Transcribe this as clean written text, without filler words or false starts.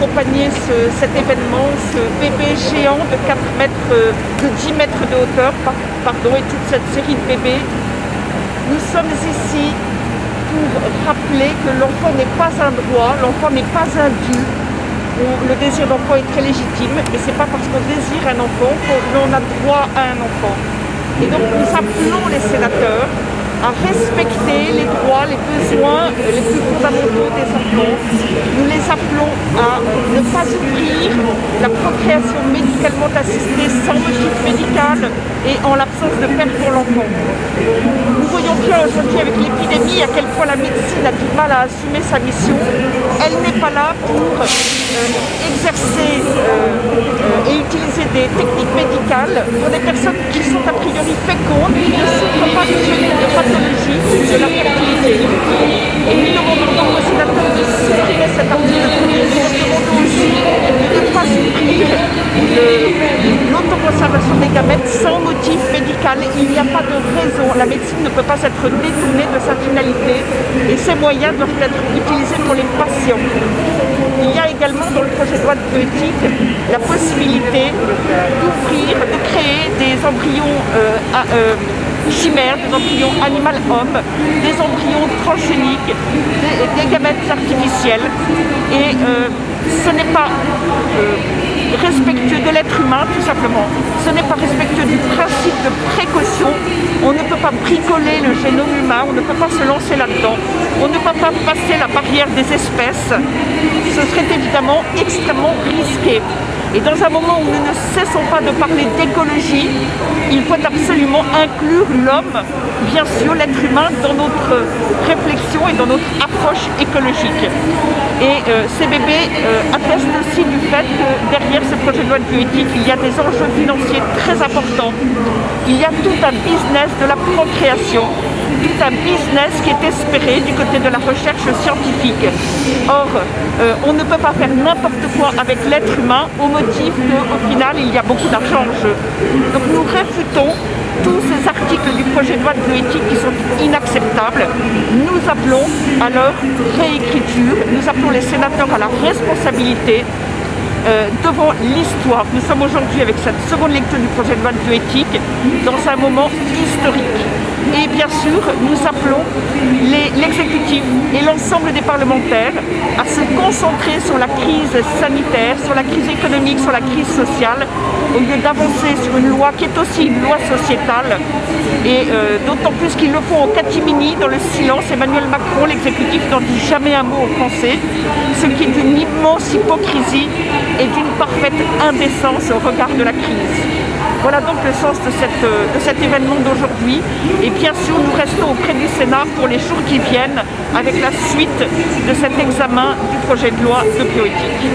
accompagner cet événement, ce bébé géant de 10 mètres de hauteur, et toute cette série de bébés. Nous sommes ici pour rappeler que l'enfant n'est pas un droit, l'enfant n'est pas un dû. Le désir d'enfant est très légitime, mais ce n'est pas parce qu'on désire un enfant qu'on a droit à un enfant. Et donc nous appelons les sénateurs à respecter les droits, les besoins les plus fondamentaux des enfants. Nous les appelons à ne pas ouvrir la procréation médicalement assistée sans motif médical et en l'absence de père pour l'enfant. Nous voyons bien aujourd'hui avec l'épidémie à quel point la médecine a du mal à assumer sa mission. Elle n'est pas là pour exercer et utiliser des techniques médicales pour des personnes qui sont a priori fécondes, qui ne souffrent pas de pathologie de la fertilité. Et nous demandons donc aux sénateurs de supprimer cet article. Nous demandons aussi de ne pas ouvrir l'autoconservation des gamètes sans motif médical. Il n'y a pas de raison. La médecine ne peut pas être détournée de sa finalité et ses moyens doivent être utilisés pour les patients. Il y a également dans le projet de loi de bioéthique la possibilité d'ouvrir, de créer des embryons chimères, des embryons animal-homme, des embryons transgéniques, des gamètes artificielles. Et ce n'est pas respectueux de l'être humain, tout simplement. Ce n'est pas respectueux du principe de précaution. On ne peut pas bricoler le génome humain, on ne peut pas se lancer là-dedans. On ne peut pas passer la barrière des espèces. Ce serait évidemment extrêmement risqué. Et dans un moment où nous ne cessons pas de parler d'écologie, il faut absolument inclure l'homme, bien sûr l'être humain, dans notre réflexion et dans notre approche écologique. Et ces bébés attestent aussi du fait que derrière ce projet de loi de bioéthique, il y a des enjeux financiers très importants. Il y a tout un business de la procréation, tout un business qui est espéré du côté de la recherche scientifique. Or, on ne peut pas faire n'importe quoi avec l'être humain au motif qu'au final, il y a beaucoup d'argent en jeu. Donc nous réfutons tous ces articles du projet de loi de bioéthique qui sont inacceptables. Nous appelons à leur réécriture, nous appelons les sénateurs à la responsabilité devant l'histoire. Nous sommes aujourd'hui avec cette seconde lecture du projet de loi de bioéthique dans un moment historique. Et bien sûr, nous appelons l'exécutif et l'ensemble des parlementaires à se concentrer sur la crise sanitaire, sur la crise économique, sur la crise sociale, au lieu d'avancer sur une loi qui est aussi une loi sociétale. Et d'autant plus qu'ils le font en catimini, dans le silence. Emmanuel Macron, l'exécutif, n'en dit jamais un mot aux Français, ce qui est d'une immense hypocrisie et d'une parfaite indécence au regard de la crise. Voilà donc le sens de cet événement d'aujourd'hui. Et bien sûr, nous restons auprès du Sénat pour les jours qui viennent avec la suite de cet examen du projet de loi de bioéthique.